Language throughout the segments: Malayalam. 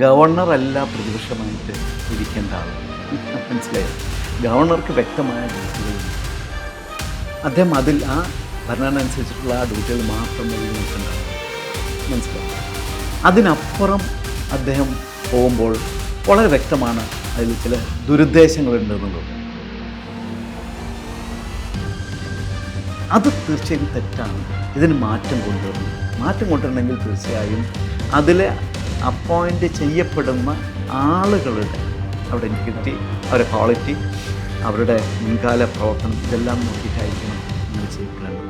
ഗവർണറല്ല പ്രതിപക്ഷമായിട്ട് ഇരിക്കേണ്ട ആൾ. മനസ്സിലായോ? ഗവർണർക്ക് വ്യക്തമായ ഡ്യൂട്ടികളുണ്ട്. അദ്ദേഹം ആ ഭരണഘടന അനുസരിച്ചിട്ടുള്ള ആ ഡ്യൂട്ടികൾ മാത്രം നിൽക്കേണ്ട ആൾ. മനസ്സിലായി? അതിനപ്പുറം അദ്ദേഹം പോകുമ്പോൾ വളരെ വ്യക്തമാണ് അതിൽ ചില ദുരുദ്ദേശങ്ങളുണ്ടെന്നുള്ളത്. അത് തീർച്ചയായും തെറ്റാണ്. ഇതിന് മാറ്റം കൊണ്ടുവരണം. മാറ്റം കൊണ്ടുവരണമെങ്കിൽ തീർച്ചയായും അതിൽ അപ്പോയിൻ്റ് ചെയ്യപ്പെടുന്ന ആളുകളുടെ അവരുടെ ഇൻറ്റിഗ്രിറ്റി, അവരുടെ ക്വാളിറ്റി, അവരുടെ മുൻകാല പ്രവർത്തനം ഇതെല്ലാം നോക്കിയിട്ടായിരിക്കണം നമ്മൾ ചെയ്യപ്പെടേണ്ടത്.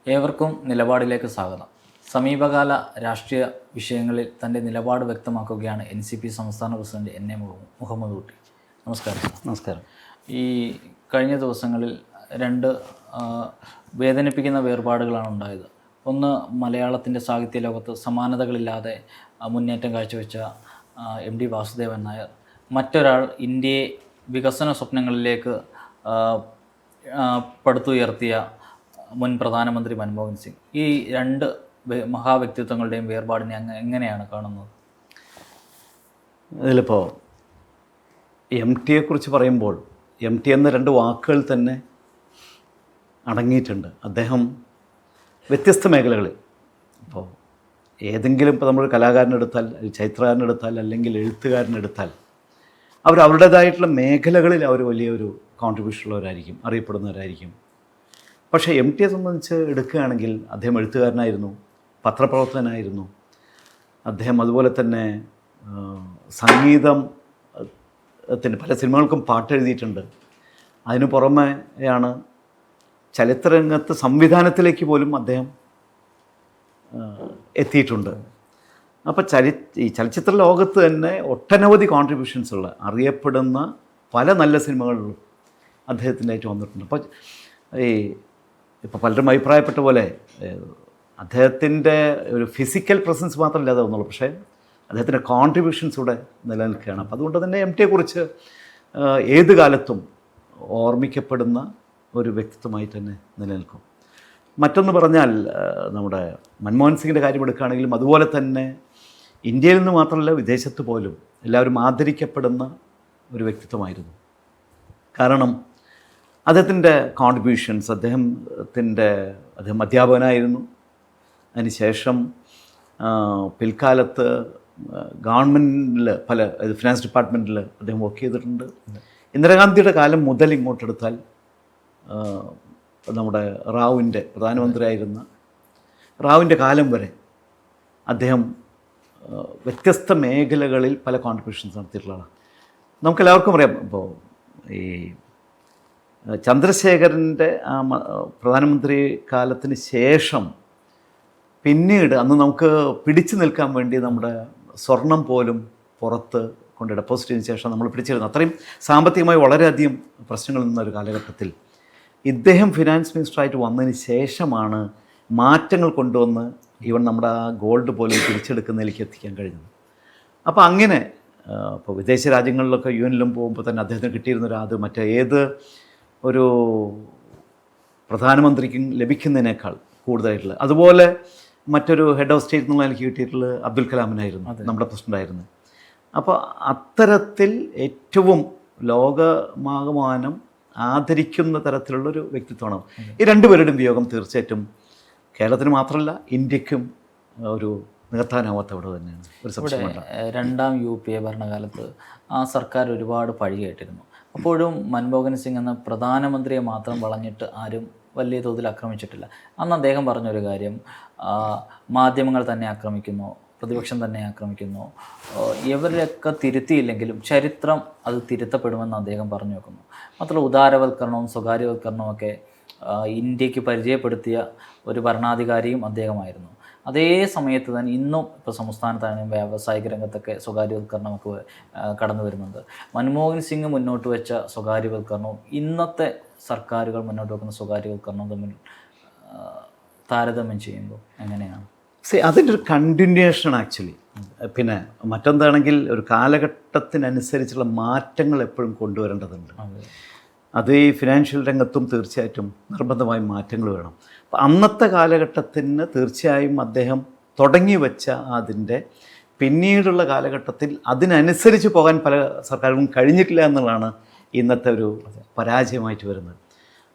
ഏവർക്കും നിലപാടിലേക്ക് സ്വാഗതം. സമീപകാല രാഷ്ട്രീയ വിഷയങ്ങളിൽ തൻ്റെ നിലപാട് വ്യക്തമാക്കുകയാണ് NCP സംസ്ഥാന പ്രസിഡന്റ് NA മുഹമ്മദ് കുട്ടി. നമസ്കാരം. നമസ്കാരം. ഈ കഴിഞ്ഞ ദിവസങ്ങളിൽ രണ്ട് വേദനിപ്പിക്കുന്ന വേർപാടുകളാണ് ഉണ്ടായത്. ഒന്ന്, മലയാളത്തിൻ്റെ സാഹിത്യ ലോകത്ത് സമാനതകളില്ലാതെ മുന്നേറ്റം കാഴ്ചവെച്ച MD വാസുദേവൻ നായർ. മറ്റൊരാൾ ഇന്ത്യയെ വികസന സ്വപ്നങ്ങളിലേക്ക് പടുത്തുയർത്തിയ മുൻ പ്രധാനമന്ത്രി മൻമോഹൻ സിംഗ്. ഈ രണ്ട് മഹാവ്യക്തിത്വങ്ങളുടെയും വേർപാടിനെ എങ്ങനെയാണ് കാണുന്നത്? അതിലിപ്പോൾ MTയെക്കുറിച്ച് പറയുമ്പോൾ MT എന്ന രണ്ട് വാക്കുകൾ തന്നെ അടങ്ങിയിട്ടുണ്ട്. അദ്ദേഹം വ്യത്യസ്ത മേഖലകളിൽ, ഇപ്പോൾ ഏതെങ്കിലും ഇപ്പോൾ നമ്മൾ കലാകാരനെടുത്താൽ, ചരിത്രകാരനെടുത്താൽ, അല്ലെങ്കിൽ എഴുത്തുകാരനെടുത്താൽ അവരുടേതായിട്ടുള്ള മേഖലകളിൽ അവർ വലിയൊരു കോൺട്രിബ്യൂഷൻ ഉള്ളവരായിരിക്കും, അറിയപ്പെടുന്നവരായിരിക്കും. പക്ഷേ MTയെ സംബന്ധിച്ച് എടുക്കുകയാണെങ്കിൽ അദ്ദേഹം എഴുത്തുകാരനായിരുന്നു, പത്രപ്രവർത്തകനായിരുന്നു. അദ്ദേഹം അതുപോലെ തന്നെ സംഗീതത്തിന് പല സിനിമകൾക്കും പാട്ട് എഴുതിയിട്ടുണ്ട്. അതിനു പുറമെയാണ് ചലച്ചിത്രരംഗത്ത് സംവിധാനത്തിലേക്ക് പോലും അദ്ദേഹം എത്തിയിട്ടുണ്ട്. അപ്പോൾ ഈ ചലച്ചിത്ര ലോകത്ത് തന്നെ ഒട്ടനവധി കോൺട്രിബ്യൂഷൻസ് ഉള്ള അറിയപ്പെടുന്ന പല നല്ല സിനിമകളിലും അദ്ദേഹത്തിൻ്റെ ആയിട്ട് വന്നിട്ടുണ്ട്. അപ്പോൾ ഇപ്പോൾ പലരും അഭിപ്രായപ്പെട്ട പോലെ അദ്ദേഹത്തിൻ്റെ ഒരു ഫിസിക്കൽ പ്രസൻസ് മാത്രമല്ലാതെ ഒന്നുള്ളൂ, പക്ഷേ അദ്ദേഹത്തിൻ്റെ കോൺട്രിബ്യൂഷൻസ് ഇവിടെ നിലനിൽക്കുകയാണ്. അപ്പോൾ അതുകൊണ്ട് തന്നെ MTയെക്കുറിച്ച് ഏത് കാലത്തും ഓർമ്മിക്കപ്പെടുന്ന ഒരു വ്യക്തിത്വമായിട്ട് തന്നെ നിലനിൽക്കും. മറ്റൊന്ന് പറഞ്ഞാൽ നമ്മുടെ മൻമോഹൻ സിംഗിൻ്റെ കാര്യം എടുക്കുകയാണെങ്കിലും അതുപോലെ തന്നെ ഇന്ത്യയിൽ നിന്ന് മാത്രമല്ല വിദേശത്ത് പോലും എല്ലാവരും ആദരിക്കപ്പെടുന്ന ഒരു വ്യക്തിത്വമായിരുന്നു. കാരണം അദ്ദേഹത്തിൻ്റെ കോൺട്രിബ്യൂഷൻസ്, അദ്ദേഹം അധ്യാപകനായിരുന്നു. അതിനുശേഷം പിൽക്കാലത്ത് ഗവൺമെൻറ്റിൽ ഫിനാൻസ് ഡിപ്പാർട്ട്മെൻറ്റിൽ അദ്ദേഹം വർക്ക് ചെയ്തിട്ടുണ്ട്. ഇന്ദിരാഗാന്ധിയുടെ കാലം മുതൽ ഇങ്ങോട്ടെടുത്താൽ നമ്മുടെ പ്രധാനമന്ത്രിയായിരുന്ന റാവുവിൻ്റെ കാലം വരെ അദ്ദേഹം വ്യത്യസ്ത മേഖലകളിൽ പല കോൺട്രിബ്യൂഷൻസ് നടത്തിയിട്ടുള്ളതാണ്. നമുക്കെല്ലാവർക്കും അറിയാം. ഇപ്പോൾ ഈ ചന്ദ്രശേഖരൻ്റെ പ്രധാനമന്ത്രി കാലത്തിന് ശേഷം പിന്നീട് അന്ന് നമുക്ക് പിടിച്ചു നിൽക്കാൻ വേണ്ടി നമ്മുടെ സ്വർണം പോലും പുറത്ത് കൊണ്ട് ഡെപ്പോസിറ്റ് ചെയ്തതിന് ശേഷം നമ്മൾ പിടിച്ചിരുന്നു. അത്രയും സാമ്പത്തികമായി വളരെയധികം പ്രശ്നങ്ങൾ നിന്നൊരു കാലഘട്ടത്തിൽ ഇദ്ദേഹം ഫിനാൻസ് മിനിസ്റ്ററായിട്ട് വന്നതിന് ശേഷമാണ് മാറ്റങ്ങൾ കൊണ്ടുവന്ന് ഈവൻ നമ്മുടെ ആ ഗോൾഡ് പോലും തിരിച്ചെടുക്കുന്നതിലേക്ക് എത്തിക്കാൻ കഴിഞ്ഞത്. അപ്പോൾ അങ്ങനെ ഇപ്പോൾ വിദേശ രാജ്യങ്ങളിലൊക്കെ UN പോകുമ്പോൾ തന്നെ അദ്ദേഹത്തിന് കിട്ടിയിരുന്നൊരു മറ്റേത് ഒരു പ്രധാനമന്ത്രിക്കും ലഭിക്കുന്നതിനേക്കാൾ കൂടുതലായിട്ടുള്ള, അതുപോലെ മറ്റൊരു ഹെഡ് ഓഫ് സ്റ്റേറ്റ് എന്നുള്ള എനിക്ക് കിട്ടിയിട്ടുള്ളത് അബ്ദുൽ കലാമിനായിരുന്നു, നമ്മുടെ പ്രസിഡൻ്റായിരുന്നു. അപ്പോൾ അത്തരത്തിൽ ഏറ്റവും ലോകമാകമാനം ആദരിക്കുന്ന തരത്തിലുള്ളൊരു വ്യക്തിത്വമാണ്. ഈ രണ്ടുപേരുടെയും വിയോഗം തീർച്ചയായിട്ടും കേരളത്തിന് മാത്രമല്ല ഇന്ത്യക്കും ഒരു നികത്താനാവാത്ത അവിടെ തന്നെയാണ്. ഒരു സംശയമുണ്ട്. രണ്ടാം UPA ഭരണകാലത്ത് ആ സർക്കാർ ഒരുപാട് പഴി കേട്ടിരുന്നു. അപ്പോഴും മൻമോഹൻ സിംഗ് എന്ന പ്രധാനമന്ത്രിയെ മാത്രം വളഞ്ഞിട്ട് ആരും വലിയ തോതിൽ ആക്രമിച്ചിട്ടില്ല. അന്ന് അദ്ദേഹം പറഞ്ഞൊരു കാര്യം, മാധ്യമങ്ങൾ തന്നെ ആക്രമിക്കുന്നു, പ്രതിപക്ഷം തന്നെ ആക്രമിക്കുന്നു, ഇവരൊക്കെ തിരുത്തിയില്ലെങ്കിലും ചരിത്രം അത് തിരുത്തപ്പെടുമെന്ന് അദ്ദേഹം പറഞ്ഞു വെക്കുന്നു. മാത്രമല്ല, ഉദാരവൽക്കരണവും സ്വകാര്യവൽക്കരണവും ഒക്കെ ഇന്ത്യക്ക് പരിചയപ്പെടുത്തിയ ഒരു ഭരണാധികാരിയും അദ്ദേഹമായിരുന്നു. അതേ സമയത്ത് തന്നെ ഇന്നും ഇപ്പോൾ സംസ്ഥാനത്താണെങ്കിലും വ്യാവസായിക രംഗത്തൊക്കെ സ്വകാര്യവൽക്കരണമൊക്കെ കടന്നു വരുന്നുണ്ട്. മൻമോഹൻ സിംഗ് മുന്നോട്ട് വെച്ച സ്വകാര്യവൽക്കരണവും ഇന്നത്തെ സർക്കാരുകൾ മുന്നോട്ട് വെക്കുന്ന സ്വകാര്യവൽക്കരണവും തമ്മിൽ താരതമ്യം ചെയ്യുമ്പോൾ എങ്ങനെയാണ്? അതിൻ്റെ ഒരു കണ്ടിന്യൂഷൻ ആക്ച്വലി. പിന്നെ മറ്റെന്താണെങ്കിൽ ഒരു കാലഘട്ടത്തിനനുസരിച്ചുള്ള മാറ്റങ്ങൾ എപ്പോഴും കൊണ്ടുവരേണ്ടതുണ്ട്. അത് ഈ ഫിനാൻഷ്യൽ രംഗത്തും തീർച്ചയായിട്ടും നിർബന്ധമായും മാറ്റങ്ങൾ വേണം. അപ്പം അന്നത്തെ കാലഘട്ടത്തിന് തീർച്ചയായും അദ്ദേഹം തുടങ്ങി വെച്ച അതിൻ്റെ പിന്നീടുള്ള കാലഘട്ടത്തിൽ അതിനനുസരിച്ച് പോകാൻ പല സർക്കാരുകളും കഴിഞ്ഞിട്ടില്ല എന്നുള്ളതാണ് ഇന്നത്തെ ഒരു പരാജയമായിട്ട് വരുന്നത്.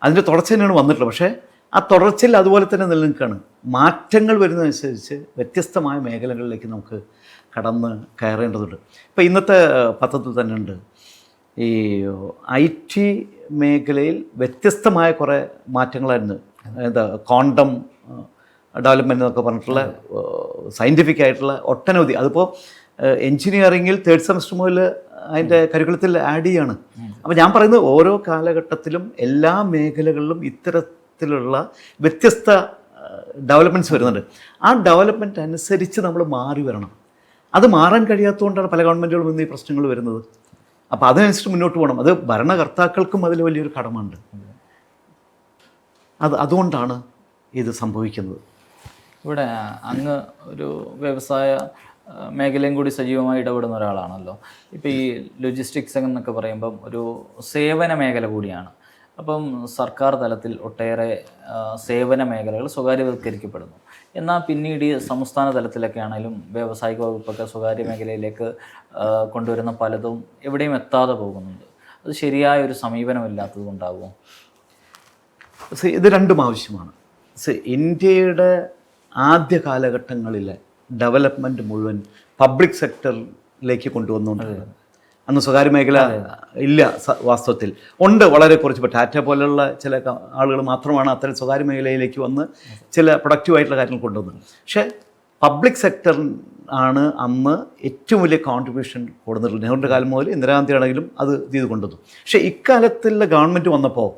അതിൻ്റെ തുടർച്ച തന്നെയാണ് വന്നിട്ടുള്ളത്. പക്ഷേ ആ തുടർച്ചയിൽ അതുപോലെ തന്നെ നിലനിൽക്കുകയാണ്. മാറ്റങ്ങൾ വരുന്നതനുസരിച്ച് വ്യത്യസ്തമായ മേഖലകളിലേക്ക് നമുക്ക് കടന്ന് കയറേണ്ടതുണ്ട്. ഇപ്പോൾ ഇന്നത്തെ പത്രത്തിൽ തന്നെ ഉണ്ട്, ഈ IT മേഖലയിൽ വ്യത്യസ്തമായ കുറേ മാറ്റങ്ങളായിരുന്നു. എന്താ ക്വാണ്ടം ഡെവലപ്മെൻറ്റ് എന്നൊക്കെ പറഞ്ഞിട്ടുള്ള സയൻറ്റിഫിക് ആയിട്ടുള്ള ഒട്ടനവധി, അതിപ്പോൾ എൻജിനീയറിങ്ങിൽ 3rd സെമസ്റ്റർ മുതൽ അതിൻ്റെ കരിക്കുലത്തിൽ ആഡ് ചെയ്യാണ്. അപ്പോൾ ഞാൻ പറയുന്നത് ഓരോ കാലഘട്ടത്തിലും എല്ലാ മേഖലകളിലും ഇത്തരത്തിലുള്ള വ്യത്യസ്ത ഡെവലപ്മെൻറ്റ്സ് വരുന്നുണ്ട്. ആ ഡെവലപ്മെൻറ്റ് അനുസരിച്ച് നമ്മൾ മാറി വരണം. അത് മാറാൻ കഴിയാത്തതുകൊണ്ടാണ് പല ഗവൺമെൻറ്റുകളും ഇന്ന് ഈ പ്രശ്നങ്ങൾ വരുന്നത്. അപ്പോൾ അതിനനുസരിച്ച് മുന്നോട്ട് പോകണം. അത് ഭരണകർത്താക്കൾക്കും അതിൽ വലിയൊരു കടമയുണ്ട്. അതുകൊണ്ടാണ് ഇത് സംഭവിക്കുന്നത്. ഇവിടെ അങ്ങ് ഒരു വ്യവസായ മേഖലയും കൂടി സജീവമായി ഇടപെടുന്ന ഒരാളാണല്ലോ. ഇപ്പോൾ ഈ ലോജിസ്റ്റിക്സ് എന്നൊക്കെ പറയുമ്പം ഒരു സേവന മേഖല കൂടിയാണ്. അപ്പം സർക്കാർ തലത്തിൽ ഒട്ടേറെ സേവന മേഖലകൾ സ്വകാര്യവൽക്കരിക്കപ്പെടുന്നു. എന്നാൽ പിന്നീട് ഈ സംസ്ഥാന തലത്തിലൊക്കെ ആണെങ്കിലും വ്യാവസായിക വകുപ്പൊക്കെ സ്വകാര്യ മേഖലയിലേക്ക് കൊണ്ടുവരുന്ന പലതും എവിടെയും എത്താതെ പോകുന്നുണ്ട്. അത് ശരിയായ ഒരു സമീപനമില്ലാത്തത് കൊണ്ടാകുമോ? ഇത് രണ്ടും ആവശ്യമാണ്. ഇന്ത്യയുടെ ആദ്യ കാലഘട്ടങ്ങളിലെ ഡെവലപ്മെൻറ്റ് മുഴുവൻ പബ്ലിക് സെക്ടറിലേക്ക് കൊണ്ടുവന്നുകൊണ്ടിരുന്നത്. അന്ന് സ്വകാര്യ മേഖല ഇല്ല. വാസ്തവത്തിൽ ഉണ്ട്, വളരെ കുറച്ച്. ഇപ്പോൾ ടാറ്റ പോലുള്ള ചില ആളുകൾ മാത്രമാണ് അത്തരം സ്വകാര്യ മേഖലയിലേക്ക് വന്ന് ചില പ്രൊഡക്റ്റീവായിട്ടുള്ള കാര്യങ്ങൾ കൊണ്ടുവന്നത്. പക്ഷേ പബ്ലിക് സെക്ടർ ആണ് അന്ന് ഏറ്റവും വലിയ കോൺട്രിബ്യൂഷൻ കൊടുത്തിട്ടുള്ളത്. നെഹ്റുവിൻ്റെ കാലം മുതൽ ഇന്ദിരാഗാന്ധി ആണെങ്കിലും അത് ചെയ്ത് കൊണ്ടുവന്നു. പക്ഷേ ഇക്കാലത്തുള്ള ഗവൺമെൻറ് വന്നപ്പോൾ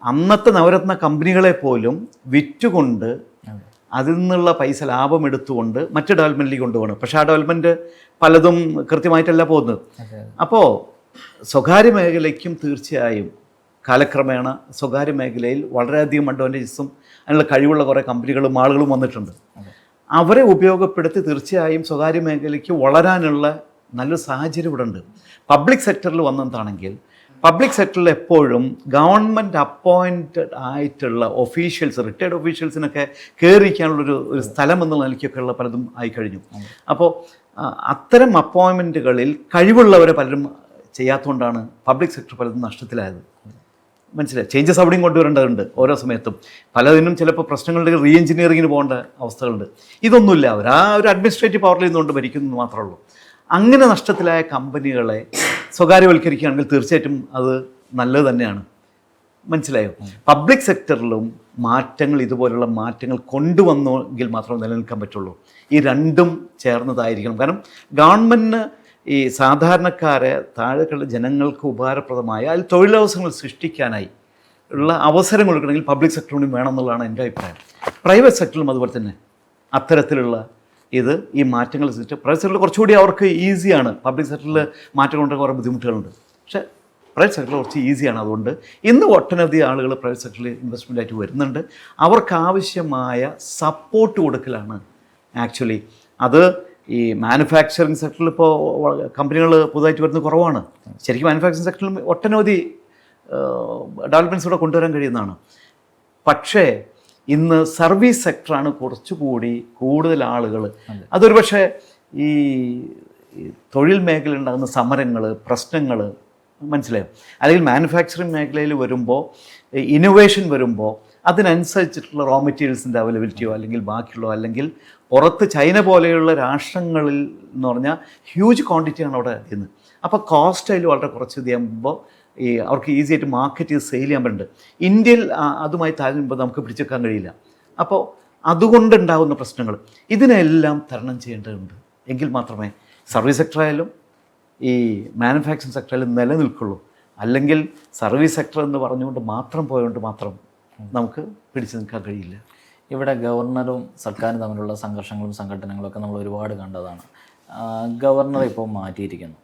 അന്നത്തെ നവരത്ന കമ്പനികളെ പോലും വിറ്റുകൊണ്ട് അതിൽ നിന്നുള്ള പൈസ ലാഭം എടുത്തുകൊണ്ട് മറ്റ് ഡെവലപ്മെൻറ്റിലേക്ക് കൊണ്ടുപോകണം. പക്ഷേ ആ ഡെവലപ്മെൻറ്റ് പലതും കൃത്യമായിട്ടല്ല പോകുന്നത്. അപ്പോൾ സ്വകാര്യ മേഖലയ്ക്കും തീർച്ചയായും കാലക്രമേണ സ്വകാര്യ മേഖലയിൽ വളരെയധികം അഡ്വാൻറ്റേജസും അതിനുള്ള കഴിവുള്ള കുറേ കമ്പനികളും ആളുകളും വന്നിട്ടുണ്ട്. അവരെ ഉപയോഗപ്പെടുത്തി തീർച്ചയായും സ്വകാര്യ മേഖലയ്ക്ക് വളരാനുള്ള നല്ലൊരു സാഹചര്യം ഇവിടെ ഉണ്ട്. പബ്ലിക് സെക്ടറിൽ വന്നതാണെങ്കിൽ പബ്ലിക് സെക്ടറിൽ എപ്പോഴും ഗവൺമെൻറ് അപ്പോയിൻറ്റഡ് ആയിട്ടുള്ള ഒഫീഷ്യൽസ്, റിട്ടയർഡ് ഒഫീഷ്യൽസിനൊക്കെ കയറിയിരിക്കാനുള്ളൊരു സ്ഥലം എന്നുള്ള നിലയ്ക്കൊക്കെ ഉള്ള പലതും ആയിക്കഴിഞ്ഞു. അപ്പോൾ അത്തരം അപ്പോയിൻമെൻറ്റുകളിൽ കഴിവുള്ളവരെ പലരും ചെയ്യാത്തതുകൊണ്ടാണ് പബ്ലിക് സെക്ടർ പലതും നഷ്ടത്തിലായത്. മനസ്സിലായി? ചേഞ്ചസ് അവിടെയും കൊണ്ടുവരേണ്ടതുണ്ട്. ഓരോ സമയത്തും പലതിനും ചിലപ്പോൾ പ്രശ്നങ്ങളുടെ റീ എഞ്ചിനീയറിങ്ങിന് പോകേണ്ട അവസ്ഥകളുണ്ട്. ഇതൊന്നുമില്ല. അവർ ആ ഒരു അഡ്മിനിസ്ട്രേറ്റീവ് പവറിൽ നിന്നുകൊണ്ട് ഭരിക്കുന്നത് മാത്രമേ ഉള്ളൂ. അങ്ങനെ നഷ്ടത്തിലായ കമ്പനികളെ സ്വകാര്യവൽക്കരിക്കുകയാണെങ്കിൽ തീർച്ചയായിട്ടും അത് നല്ലത് തന്നെയാണ്. മനസ്സിലായോ? പബ്ലിക് സെക്ടറിലും മാറ്റങ്ങൾ, ഇതുപോലുള്ള മാറ്റങ്ങൾ കൊണ്ടുവന്നെങ്കിൽ മാത്രമേ നിലനിൽക്കാൻ പറ്റുള്ളൂ. ഈ രണ്ടും ചേർന്നതായിരിക്കണം. കാരണം ഗവൺമെൻറ്റിന് ഈ സാധാരണക്കാരെ, താഴെയുള്ള ജനങ്ങൾക്ക് ഉപകാരപ്രദമായ അതിൽ തൊഴിലവസരങ്ങൾ സൃഷ്ടിക്കാനായി ഉള്ള അവസരം കൊടുക്കണമെങ്കിൽ പബ്ലിക് സെക്ടറിനും വേണം എന്നുള്ളതാണ് എൻ്റെ അഭിപ്രായം. പ്രൈവറ്റ് സെക്ടറിലും അതുപോലെ തന്നെ അത്തരത്തിലുള്ള ഈ മാറ്റങ്ങൾ സൃഷ്ടിച്ച് പ്രൈവറ്റ് സെക്ടറിൽ കുറച്ചുകൂടി അവർക്ക് ഈസിയാണ്. പബ്ലിക് സെക്ടറിൽ മാറ്റം കൊണ്ടുവരാൻ കുറേ ബുദ്ധിമുട്ടുകളുണ്ട്. പക്ഷേ പ്രൈവറ്റ് സെക്ടറിൽ കുറച്ച് ഈസിയാണ്. അതുകൊണ്ട് ഇന്ന് ഒട്ടനവധി ആളുകൾ പ്രൈവറ്റ് സെക്ടറിൽ ഇൻവെസ്റ്റ്മെൻ്റ് ആയിട്ട് വരുന്നുണ്ട്. അവർക്ക് ആവശ്യമായ സപ്പോർട്ട് കൊടുക്കലാണ് ആക്ച്വലി. അത് ഈ മാനുഫാക്ചറിങ് സെക്ടറിൽ ഇപ്പോൾ കമ്പനികൾ പുതുതായിട്ട് വരുന്നത് കുറവാണ്. ശരിക്കും മാനുഫാക്ചറിങ് സെക്ടറിലും ഒട്ടനവധി ഡെവലപ്മെൻറ്റ്സ് കൂടെ കൊണ്ടുവരാൻ കഴിയുന്നതാണ്. പക്ഷേ ഇന്ന് സർവീസ് സെക്ടറാണ് കുറച്ചുകൂടി കൂടുതൽ ആളുകൾ. അതൊരു പക്ഷേ ഈ തൊഴിൽ മേഖല ഉണ്ടാകുന്ന സമരങ്ങൾ, പ്രശ്നങ്ങൾ, മനസ്സിലായോ? അല്ലെങ്കിൽ മാനുഫാക്ചറിങ് മേഖലയിൽ വരുമ്പോൾ, ഇന്നോവേഷൻ വരുമ്പോൾ അതിനനുസരിച്ചിട്ടുള്ള റോ മെറ്റീരിയൽസിൻ്റെ അവൈലബിലിറ്റിയോ അല്ലെങ്കിൽ ബാക്കിയുള്ളോ, അല്ലെങ്കിൽ പുറത്ത് ചൈന പോലെയുള്ള രാഷ്ട്രങ്ങളിൽ എന്ന് പറഞ്ഞാൽ ഹ്യൂജ് ക്വാണ്ടിറ്റിയാണ് അവിടെ ഇന്ന്. അപ്പോൾ കോസ്റ്റ് അതിൽ വളരെ കുറച്ച് ചെയ്യുമ്പോൾ അവർക്ക് ഈസി ആയിട്ട് മാർക്കറ്റ് ചെയ്ത് സെയിൽ ചെയ്യാൻ പറ്റുന്നുണ്ട്. ഇന്ത്യയിൽ അതുമായി താരതമ്യം നമുക്ക് പിടിച്ചെടുക്കാൻ കഴിയില്ല. അപ്പോൾ അതുകൊണ്ടുണ്ടാകുന്ന പ്രശ്നങ്ങൾ ഇതിനെല്ലാം തരണം ചെയ്യേണ്ടതുണ്ട്. എങ്കിൽ മാത്രമേ സർവീസ് സെക്ടറായാലും ഈ മാനുഫാക്ചറിങ് സെക്ടറായാലും നിലനിൽക്കുള്ളൂ. അല്ലെങ്കിൽ സർവീസ് സെക്ടർ എന്ന് പറഞ്ഞുകൊണ്ട് മാത്രം പോയതുകൊണ്ട് മാത്രം നമുക്ക് പിടിച്ചു നിൽക്കാൻ കഴിയില്ല. ഇവിടെ ഗവർണറും സർക്കാരും തമ്മിലുള്ള സംഘർഷങ്ങളും സംഘടനകളും ഒക്കെ നമ്മൾ ഒരുപാട് കണ്ടതാണ്. ഗവർണർ ഇപ്പോൾ മാറ്റിയിരിക്കുന്നു.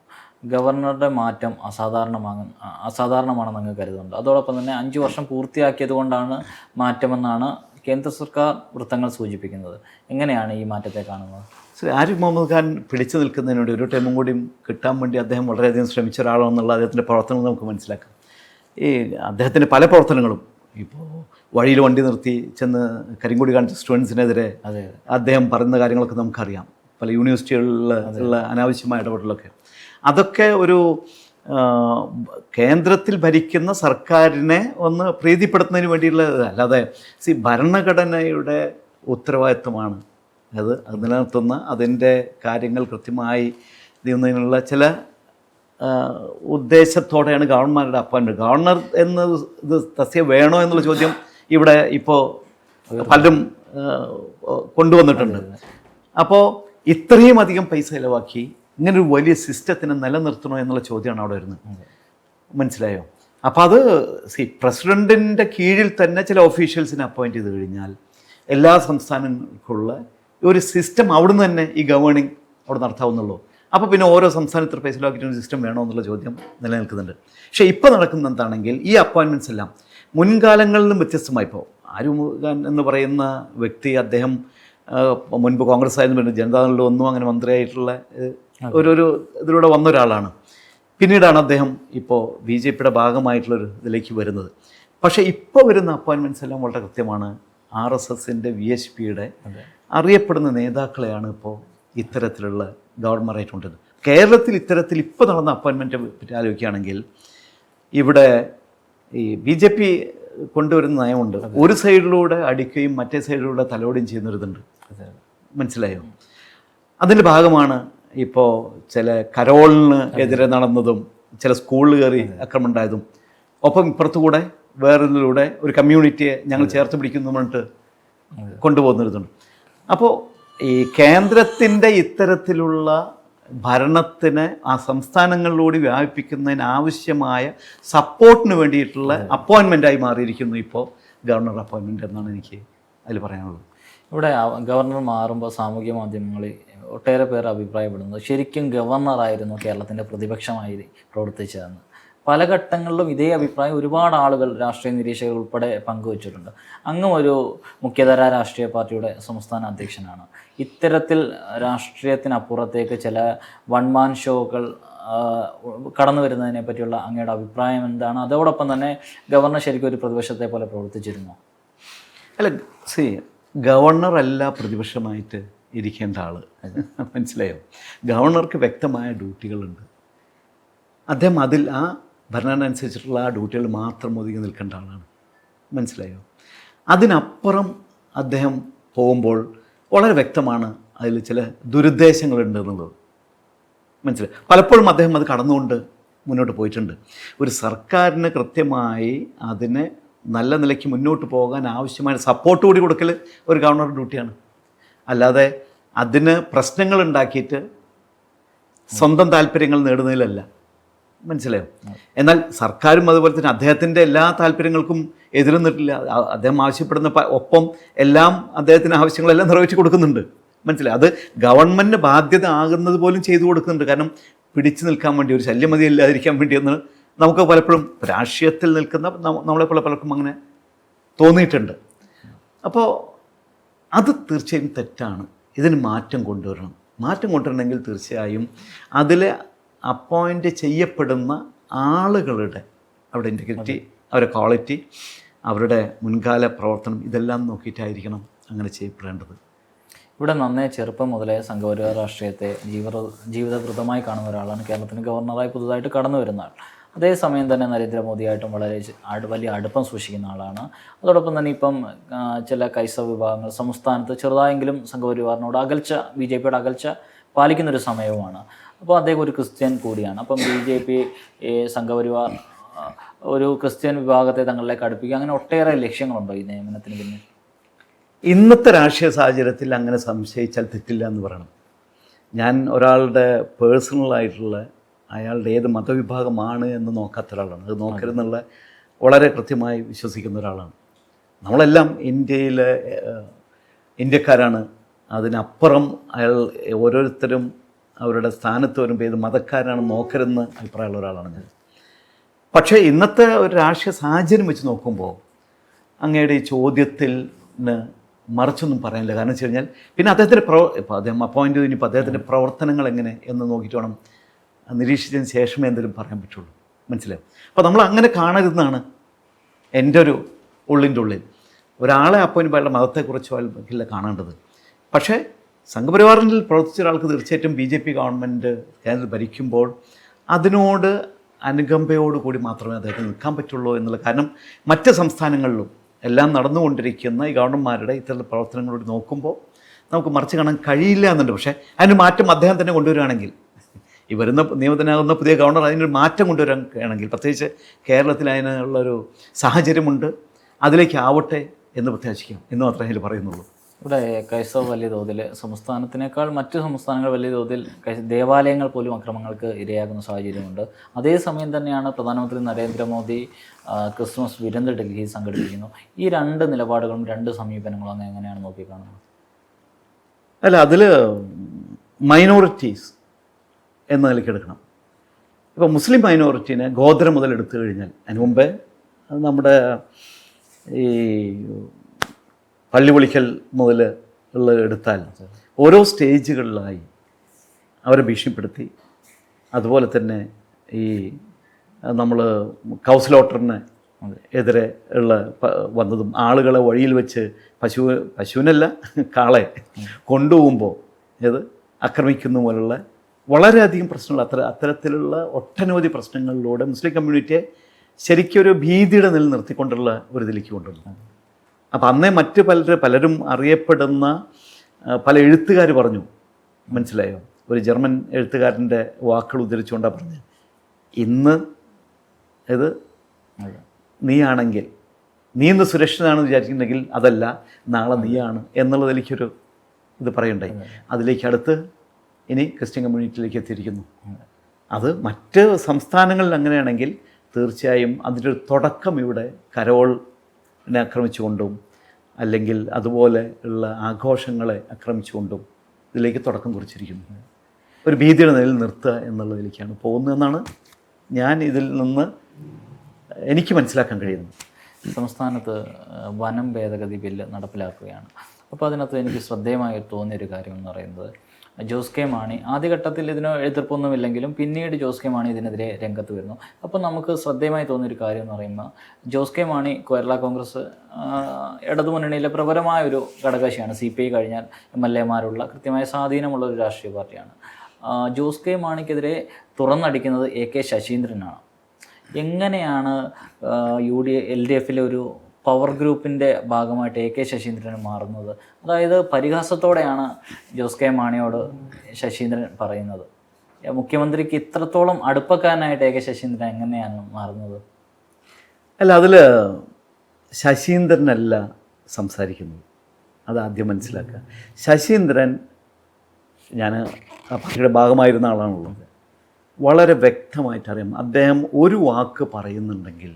ഗവർണറുടെ മാറ്റം അസാധാരണമാണെന്ന് അങ്ങ് കരുതുന്നുണ്ട്. അതോടൊപ്പം തന്നെ 5 വർഷം പൂർത്തിയാക്കിയത് കൊണ്ടാണ് മാറ്റമെന്നാണ് കേന്ദ്ര സർക്കാർ വൃത്തങ്ങൾ സൂചിപ്പിക്കുന്നത്. എങ്ങനെയാണ് ഈ മാറ്റത്തെ കാണുന്നത്? ആരിഫ് മുഹമ്മദ് ഖാൻ പിടിച്ചു നിൽക്കുന്നതിനോട് ഒരു ടൈമും കൂടിയും കിട്ടാൻ വേണ്ടി അദ്ദേഹം വളരെയധികം ശ്രമിച്ച ഒരാളാണെന്നുള്ള അദ്ദേഹത്തിൻ്റെ പ്രവർത്തനങ്ങൾ നമുക്ക് മനസ്സിലാക്കാം. ഈ അദ്ദേഹത്തിൻ്റെ പല പ്രവർത്തനങ്ങളും ഇപ്പോൾ വഴിയിൽ വണ്ടി നിർത്തി ചെന്ന് കരിങ്കൊടി കാണിച്ച സ്റ്റുഡൻസിനെതിരെ അദ്ദേഹം പറയുന്ന കാര്യങ്ങളൊക്കെ നമുക്കറിയാം. പല യൂണിവേഴ്സിറ്റികളിലുള്ള അനാവശ്യമായ ഇടപെടലൊക്കെ, അതൊക്കെ ഒരു കേന്ദ്രത്തിൽ ഭരിക്കുന്ന സർക്കാരിനെ ഒന്ന് പ്രീതിപ്പെടുത്തുന്നതിന് വേണ്ടിയിട്ടുള്ളത്. അല്ലാതെ ഭരണഘടനയുടെ ഉത്തരവാദിത്വമാണ് അത് നിലനിർത്തുന്ന, അതിൻ്റെ കാര്യങ്ങൾ കൃത്യമായി ചെയ്യുന്നതിനുള്ള ചില ഉദ്ദേശത്തോടെയാണ് ഗവർണർമാരുടെ അപ്പോയിൻമെൻറ്റ്. ഗവർണർ എന്നത് ഇത് തസ്യ വേണോ എന്നുള്ള ചോദ്യം ഇവിടെ ഇപ്പോൾ പലരും കൊണ്ടുവന്നിട്ടുണ്ട്. അപ്പോൾ ഇത്രയും അധികം പൈസ ചിലവാക്കി ഇങ്ങനൊരു വലിയ സിസ്റ്റത്തിനെ നിലനിർത്തണോ എന്നുള്ള ചോദ്യമാണ് അവിടെ വരുന്നത്. മനസ്സിലായോ? അപ്പോൾ അത് പ്രസിഡൻറ്റിൻ്റെ കീഴിൽ തന്നെ ചില ഒഫീഷ്യൽസിനെ അപ്പോയിൻറ്റ് ചെയ്ത് കഴിഞ്ഞാൽ എല്ലാ സംസ്ഥാനങ്ങൾക്കുള്ള ഒരു സിസ്റ്റം അവിടുന്ന് തന്നെ ഈ ഗവേണിംഗ് അവിടെ നടത്താവുന്നുള്ളൂ. അപ്പോൾ പിന്നെ ഓരോ സംസ്ഥാനത്തിൽ പൈസ ചിലവാക്കിയിട്ട് ഒരു സിസ്റ്റം വേണോ എന്നുള്ള ചോദ്യം നിലനിൽക്കുന്നുണ്ട്. പക്ഷേ ഇപ്പോൾ നടക്കുന്ന എന്താണെങ്കിൽ ഈ അപ്പോയിൻമെൻറ്റ്സ് എല്ലാം മുൻകാലങ്ങളിൽ നിന്നും വ്യത്യസ്തമായി. ഇപ്പോൾ ആരുമുഖാൻ എന്ന് പറയുന്ന വ്യക്തി, അദ്ദേഹം മുൻപ് കോൺഗ്രസ് ആയിരുന്നു, പിന്നെ ജനതാദളിൽ ഒന്നും അങ്ങനെ മന്ത്രിയായിട്ടുള്ള ഒരു ഇതിലൂടെ വന്ന ഒരാളാണ്. പിന്നീടാണ് അദ്ദേഹം ഇപ്പോൾ BJPയുടെ ഭാഗമായിട്ടുള്ളൊരു ഇതിലേക്ക് വരുന്നത്. പക്ഷേ ഇപ്പോൾ വരുന്ന അപ്പോയിൻമെൻറ്റ്സ് എല്ലാം വളരെ കൃത്യമാണ്. RSSൻ്റെ VHPയുടെ അറിയപ്പെടുന്ന നേതാക്കളെയാണ് ഇപ്പോൾ ഇത്തരത്തിലുള്ള ഗവർണറായിട്ട് കൊണ്ടുവരുന്നത്. കേരളത്തിൽ ഇത്തരത്തിൽ ഇപ്പോൾ നടന്ന അപ്പോയിൻമെൻറ്റ് പറ്റി ആലോചിക്കുകയാണെങ്കിൽ ഇവിടെ ഈ BJP കൊണ്ടുവരുന്ന നയമുണ്ട്. ഒരു സൈഡിലൂടെ അടിക്കുകയും മറ്റേ സൈഡിലൂടെ തലോടുകയും ചെയ്യുന്നൊരിതുണ്ട്. മനസ്സിലായോ? അതിൻ്റെ ഭാഗമാണ് ഇപ്പോൾ ചില കരോളിന് എതിരെ നടന്നതും ചില സ്കൂളിൽ കയറി ആക്രമണം ഉണ്ടായതും. ഒപ്പം ഇപ്പുറത്തുകൂടെ വേറൊരിതിലൂടെ ഒരു കമ്മ്യൂണിറ്റിയെ ഞങ്ങൾ ചേർത്ത് പിടിക്കുന്നു പറഞ്ഞിട്ട് കൊണ്ടുപോകുന്നൊരിതുണ്ട്. അപ്പോൾ ഈ കേന്ദ്രത്തിൻ്റെ ഇത്തരത്തിലുള്ള ഭരണത്തിന് ആ സംസ്ഥാനങ്ങളിലൂടെ വ്യാപിപ്പിക്കുന്നതിന് ആവശ്യമായ സപ്പോർട്ടിന് വേണ്ടിയിട്ടുള്ള അപ്പോയിൻമെൻറ്റായി മാറിയിരിക്കുന്നു ഇപ്പോൾ ഗവർണർ അപ്പോയിൻമെൻറ്റ് എന്നാണ് എനിക്ക് അതിൽ പറയാനുള്ളത്. ഇവിടെ ഗവർണർ മാറുമ്പോൾ സാമൂഹ്യ മാധ്യമങ്ങളിൽ ഒട്ടേറെ പേർ അഭിപ്രായപ്പെടുന്നത് ശരിക്കും ഗവർണറായിരുന്നു കേരളത്തിൻ്റെ പ്രതിപക്ഷമായി പ്രവർത്തിച്ചതെന്ന്. പല ഘട്ടങ്ങളിലും ഇതേ അഭിപ്രായം ഒരുപാട് ആളുകൾ, രാഷ്ട്രീയ നിരീക്ഷകർ ഉൾപ്പെടെ പങ്കുവച്ചിട്ടുണ്ട്. അങ്ങും ഒരു മുഖ്യധാര രാഷ്ട്രീയ പാർട്ടിയുടെ സംസ്ഥാന അധ്യക്ഷനാണ്. ഇത്തരത്തിൽ രാഷ്ട്രീയത്തിനപ്പുറത്തേക്ക് ചില വൺമാൻ ഷോകൾ കടന്നു വരുന്നതിനെ പറ്റിയുള്ള അങ്ങയുടെ അഭിപ്രായം എന്താണ്? അതോടൊപ്പം തന്നെ ഗവർണർ ശരിക്കും ഒരു പ്രതിപക്ഷത്തെ പോലെ പ്രവർത്തിച്ചിരുന്നു? അല്ല, ഗവർണറല്ല പ്രതിപക്ഷമായിട്ട് ഇരിക്കേണ്ട ആൾ. മനസ്സിലായോ? ഗവർണർക്ക് വ്യക്തമായ ഡ്യൂട്ടികളുണ്ട്. അദ്ദേഹം ആ ഭരണഘടന അനുസരിച്ചിട്ടുള്ള ആ ഡ്യൂട്ടികൾ മാത്രം ഒതുങ്ങി നിൽക്കേണ്ട ആളാണ്. മനസ്സിലായോ? അതിനപ്പുറം അദ്ദേഹം പോകുമ്പോൾ വളരെ വ്യക്തമാണ് അതിൽ ചില ദുരുദ്ദേശങ്ങളുണ്ട് എന്നുള്ളത്. മനസ്സിലായി? പലപ്പോഴും അദ്ദേഹം അത് കടന്നുകൊണ്ട് മുന്നോട്ട് പോയിട്ടുണ്ട്. ഒരു സർക്കാരിന് കൃത്യമായി അതിനെ നല്ല നിലയ്ക്ക് മുന്നോട്ട് പോകാൻ ആവശ്യമായ സപ്പോർട്ട് കൂടി കൊടുക്കൽ ഒരു ഗവർണർ ഡ്യൂട്ടിയാണ്. അല്ലാതെ അതിന് പ്രശ്നങ്ങൾ ഉണ്ടാക്കിയിട്ട് സ്വന്തം താല്പര്യങ്ങൾ നേടുന്നതിലല്ല. മനസ്സിലായോ? എന്നാൽ സർക്കാരും അതുപോലെ തന്നെ അദ്ദേഹത്തിൻ്റെ എല്ലാ താല്പര്യങ്ങൾക്കും എതിര് നിന്നിട്ടില്ല. അദ്ദേഹം ആവശ്യപ്പെടുന്ന ഒപ്പം എല്ലാം അദ്ദേഹത്തിന് ആവശ്യങ്ങളെല്ലാം നിറവേറ്റി കൊടുക്കുന്നുണ്ട്. മനസ്സിലായി? അത് ഗവൺമെൻറ് ബാധ്യത ആകുന്നത് പോലും ചെയ്തു കൊടുക്കുന്നുണ്ട്. കാരണം പിടിച്ചു നിൽക്കാൻ വേണ്ടി, ഒരു ശല്യമതി ഇല്ലാതിരിക്കാൻ വേണ്ടിയെന്ന് നമുക്ക് പലപ്പോഴും രാഷ്ട്രീയത്തിൽ നിൽക്കുന്ന നമ്മളെപ്പോലെ പലർക്കും അങ്ങനെ തോന്നിയിട്ടുണ്ട്. അപ്പോൾ അത് തീർച്ചയായും തെറ്റാണ്. ഇതിന് മാറ്റം കൊണ്ടുവരണം. മാറ്റം കൊണ്ടുവരണമെങ്കിൽ തീർച്ചയായും അതിൽ അപ്പോയിൻ്റ് ചെയ്യപ്പെടുന്ന ആളുകളുടെ അവരുടെ ഇൻറ്റഗ്രിറ്റി, അവരുടെ ക്വാളിറ്റി, അവരുടെ മുൻകാല പ്രവർത്തനം ഇതെല്ലാം നോക്കിയിട്ടായിരിക്കണം അങ്ങനെ ചെയ്യപ്പെടേണ്ടത്. ഇവിടെ നന്നേ ചെറുപ്പം മുതലേ സംഘപരിവാർ രാഷ്ട്രീയത്തെ ജീവിതകൃതമായി കാണുന്ന ഒരാളാണ് കേരളത്തിന് ഗവർണറായി പുതുതായിട്ട് കടന്നു വരുന്ന ആൾ. അതേസമയം തന്നെ നരേന്ദ്രമോദിയായിട്ടും വളരെ വലിയ അടുപ്പം സൂക്ഷിക്കുന്ന ആളാണ്. അതോടൊപ്പം തന്നെ ഇപ്പം ചില ക്രൈസ്തവ വിഭാഗങ്ങൾ സംസ്ഥാനത്ത് ചെറുതായെങ്കിലും സംഘപരിവാറിനോട് BJPയുടെ അകൽച്ച പാലിക്കുന്നൊരു സമയവുമാണ്. അപ്പോൾ അദ്ദേഹം ഒരു ക്രിസ്ത്യൻ കൂടിയാണ്. അപ്പം BJP സംഘപരിവാർ ഒരു ക്രിസ്ത്യൻ വിഭാഗത്തെ തങ്ങളിലേക്ക് അടുപ്പിക്കുക, അങ്ങനെ ഒട്ടേറെ ലക്ഷ്യങ്ങളുണ്ടോ ഈ നിയമനത്തിന് പിന്നിൽ? ഇന്നത്തെ രാഷ്ട്രീയ സാഹചര്യത്തിൽ അങ്ങനെ സംശയിച്ചാൽ തെറ്റില്ല എന്ന് പറയണം. ഞാൻ ഒരാളുടെ പേഴ്സണലായിട്ടുള്ള അയാളുടെ ഏത് മതവിഭാഗമാണ് എന്ന് നോക്കാത്ത ഒരാളാണ്. അത് നോക്കരുതെന്നുള്ള വളരെ കൃത്യമായി വിശ്വസിക്കുന്ന ഒരാളാണ്. നമ്മളെല്ലാം ഇന്ത്യക്കാരാണ്. അതിനപ്പുറം അയാൾ ഓരോരുത്തരും അവരുടെ സ്ഥാനത്ത് വരുമ്പോൾ ഏത് മതക്കാരാണ് നോക്കരുതെന്ന് അഭിപ്രായമുള്ള ഒരാളാണ് ഞാൻ. പക്ഷേ ഇന്നത്തെ ഒരു രാഷ്ട്രീയ സാഹചര്യം വെച്ച് നോക്കുമ്പോൾ അങ്ങയുടെ ഈ ചോദ്യത്തിൽ മറിച്ചൊന്നും പറയാനില്ല. കാരണം വെച്ച് കഴിഞ്ഞാൽ പിന്നെ അദ്ദേഹത്തിൻ്റെ ഇപ്പോൾ അദ്ദേഹം അപ്പോയിൻ്റ് ചെയ്തിപ്പോൾ അദ്ദേഹത്തിൻ്റെ പ്രവർത്തനങ്ങൾ എങ്ങനെ എന്ന് നോക്കിയിട്ട് വേണം നിരീക്ഷിച്ചതിന് ശേഷമേ എന്തെങ്കിലും പറയാൻ പറ്റുള്ളൂ. മനസ്സിലാവും. അപ്പോൾ നമ്മൾ അങ്ങനെ കാണരുതെന്നാണ് എൻ്റെ ഒരു ഉള്ളിൻ്റെ ഉള്ളിൽ. ഒരാളെ അപ്പോയിൻ അയാളുടെ മതത്തെക്കുറിച്ചോ അല്ല കാണേണ്ടത്. പക്ഷേ സംഘപരിവാറിൽ പ്രവർത്തിച്ച ഒരാൾക്ക് തീർച്ചയായിട്ടും BJP ഗവൺമെൻറ് കേന്ദ്രം ഭരിക്കുമ്പോൾ അതിനോട് അനുകമ്പയോടുകൂടി മാത്രമേ അദ്ദേഹത്തിന് നിൽക്കാൻ പറ്റുള്ളൂ എന്നുള്ള കാരണം മറ്റ് സംസ്ഥാനങ്ങളിലും എല്ലാം നടന്നുകൊണ്ടിരിക്കുന്ന ഈ ഗവർണർമാരുടെ ഇത്തരത്തിലുള്ള പ്രവർത്തനങ്ങളോട് നോക്കുമ്പോൾ നമുക്ക് മറിച്ച് കാണാൻ കഴിയില്ല എന്നുണ്ട്. പക്ഷേ അതിന് മാറ്റം അദ്ദേഹം തന്നെ കൊണ്ടുവരികയാണെങ്കിൽ, ഈ വരുന്ന നിയമത്തിനാകുന്ന പുതിയ ഗവർണർ അതിനൊരു മാറ്റം കൊണ്ടുവരികയാണെങ്കിൽ, പ്രത്യേകിച്ച് കേരളത്തിൽ അതിനുള്ളൊരു സാഹചര്യമുണ്ട്, അതിലേക്ക് ആവട്ടെ എന്ന് പ്രത്യാശിക്കാം എന്ന് മാത്രമേ അതിൽ പറയുന്നുള്ളൂ. ഇവിടെ ക്രൈസ്തവ വലിയ തോതിൽ സംസ്ഥാനത്തിനേക്കാൾ മറ്റ് സംസ്ഥാനങ്ങൾ വലിയ തോതിൽ ദേവാലയങ്ങൾ പോലും അക്രമങ്ങൾക്ക് ഇരയാകുന്ന സാഹചര്യമുണ്ട്. അതേസമയം തന്നെയാണ് പ്രധാനമന്ത്രി നരേന്ദ്രമോദി ക്രിസ്മസ് വിരുന്ന് ഡൽഹി സംഘടിപ്പിക്കുന്നു. ഈ രണ്ട് നിലപാടുകളും രണ്ട് സമീപനങ്ങളും അങ്ങ് എങ്ങനെയാണ് നോക്കിക്കാണുന്നത്? അല്ല, അതിൽ മൈനോറിറ്റീസ് എന്ന നിലയ്ക്ക് എടുക്കണം. ഇപ്പോൾ മുസ്ലിം മൈനോറിറ്റീനെ ഗോത്ര മുതൽ എടുത്തു കഴിഞ്ഞാൽ, അതിന് മുമ്പേ അത് നമ്മുടെ ഈ പള്ളി വിളിക്കൽ മുതൽ ഉള്ള എടുത്താൽ ഓരോ സ്റ്റേജുകളിലായി അവരെ ഭീഷണിപ്പെടുത്തി, അതുപോലെ തന്നെ ഈ നമ്മൾ കൗസിലോട്ടറിന് എതിരെ ഉള്ള വന്നതും, ആളുകളെ വഴിയിൽ വെച്ച് പശുവിനല്ല കാളെ കൊണ്ടുപോകുമ്പോൾ ഇത് ആക്രമിക്കുന്ന പോലുള്ള വളരെയധികം പ്രശ്നങ്ങൾ, അത്തരത്തിലുള്ള ഒട്ടനവധി പ്രശ്നങ്ങളിലൂടെ മുസ്ലിം കമ്മ്യൂണിറ്റിയെ ശരിക്കും ഒരു ഭീതിയുടെ നിലനിർത്തിക്കൊണ്ടുള്ള ഒരു ഇതിലേക്ക് കൊണ്ടുവന്നു. അപ്പം അന്നേ മറ്റ് പലരും അറിയപ്പെടുന്ന പല എഴുത്തുകാർ പറഞ്ഞു, മനസ്സിലായോ? ഒരു ജർമ്മൻ എഴുത്തുകാരൻ്റെ വാക്കുകൾ ഉദ്ധരിച്ചുകൊണ്ടാണ് പറഞ്ഞത്, ഇന്ന് ഇത് നീയാണെങ്കിൽ, നീ ഇന്ന് സുരക്ഷിതനാണെന്ന് വിചാരിക്കുന്നുണ്ടെങ്കിൽ അതല്ല, നാളെ നീയാണ് എന്നുള്ളത് എനിക്കൊരു ഇത് പറയണ്ടായി. അതിലേക്ക് അടുത്ത് ഇനി ക്രിസ്ത്യൻ കമ്മ്യൂണിറ്റിയിലേക്ക് എത്തിയിരിക്കുന്നു. അത് മറ്റ് സംസ്ഥാനങ്ങളിൽ അങ്ങനെയാണെങ്കിൽ തീർച്ചയായും അതിൻ്റെ ഒരു തുടക്കം ഇവിടെ കരോളിനെ ആക്രമിച്ചുകൊണ്ടും അല്ലെങ്കിൽ അതുപോലെ ഉള്ള ആഘോഷങ്ങളെ ആക്രമിച്ചുകൊണ്ടും ഇതിലേക്ക് തുടക്കം കുറിച്ചിരിക്കുന്നു. ഒരു ഭീതിയുടെ നിലയിൽ നിർത്തുക എന്നുള്ളതിലേക്കാണ് പോകുന്നതെന്നാണ് ഞാൻ ഇതിൽ നിന്ന് എനിക്ക് മനസ്സിലാക്കാൻ കഴിയുന്നത്. സംസ്ഥാനത്ത് വനം ഭേദഗതി ബില്ല് നടപ്പിലാക്കുകയാണ്. അപ്പോൾ അതിനകത്ത് എനിക്ക് ശ്രദ്ധേയമായി തോന്നിയൊരു കാര്യം എന്ന് പറയുന്നത്, ജോസ് കെ മാണി ആദ്യഘട്ടത്തിൽ ഇതിന് എതിർപ്പൊന്നുമില്ലെങ്കിലും പിന്നീട് ജോസ് കെ മാണി ഇതിനെതിരെ രംഗത്ത് വരുന്നു. അപ്പോൾ നമുക്ക് ശ്രദ്ധേയമായി തോന്നിയൊരു കാര്യം എന്ന് പറയുമ്പോൾ, ജോസ് കെ മാണി കേരള കോൺഗ്രസ് ഇടതുമുന്നണിയിലെ പ്രബലമായ ഒരു ഘടകകക്ഷിയാണ്. CPI കഴിഞ്ഞാൽ MLA മാരുള്ള കൃത്യമായ സ്വാധീനമുള്ള ഒരു രാഷ്ട്രീയ പാർട്ടിയാണ്. ജോസ് കെ മാണിക്കെതിരെ തുറന്നടിക്കുന്നത് AK ശശീന്ദ്രനാണ്. എങ്ങനെയാണ് LDFിലെ ഒരു പവർ ഗ്രൂപ്പിൻ്റെ ഭാഗമായിട്ട് AK ശശീന്ദ്രൻ മാറുന്നത്? അതായത് പരിഹാസത്തോടെയാണ് ജോസ് കെ മാണിയോട് ശശീന്ദ്രൻ പറയുന്നത്. മുഖ്യമന്ത്രിക്ക് ഇത്രത്തോളം അടുപ്പക്കാരനായിട്ട് AK ശശീന്ദ്രൻ എങ്ങനെയാണ് മാറുന്നത്? അല്ല, അതിൽ ശശീന്ദ്രനല്ല സംസാരിക്കുന്നത്, അതാദ്യം മനസ്സിലാക്കുക. ശശീന്ദ്രൻ, ഞാൻ ആ പാർട്ടിയുടെ ഭാഗമായിരുന്ന ആളാണുള്ളത്, വളരെ വ്യക്തമായിട്ടറിയാം. അദ്ദേഹം ഒരു വാക്ക് പറയുന്നുണ്ടെങ്കിൽ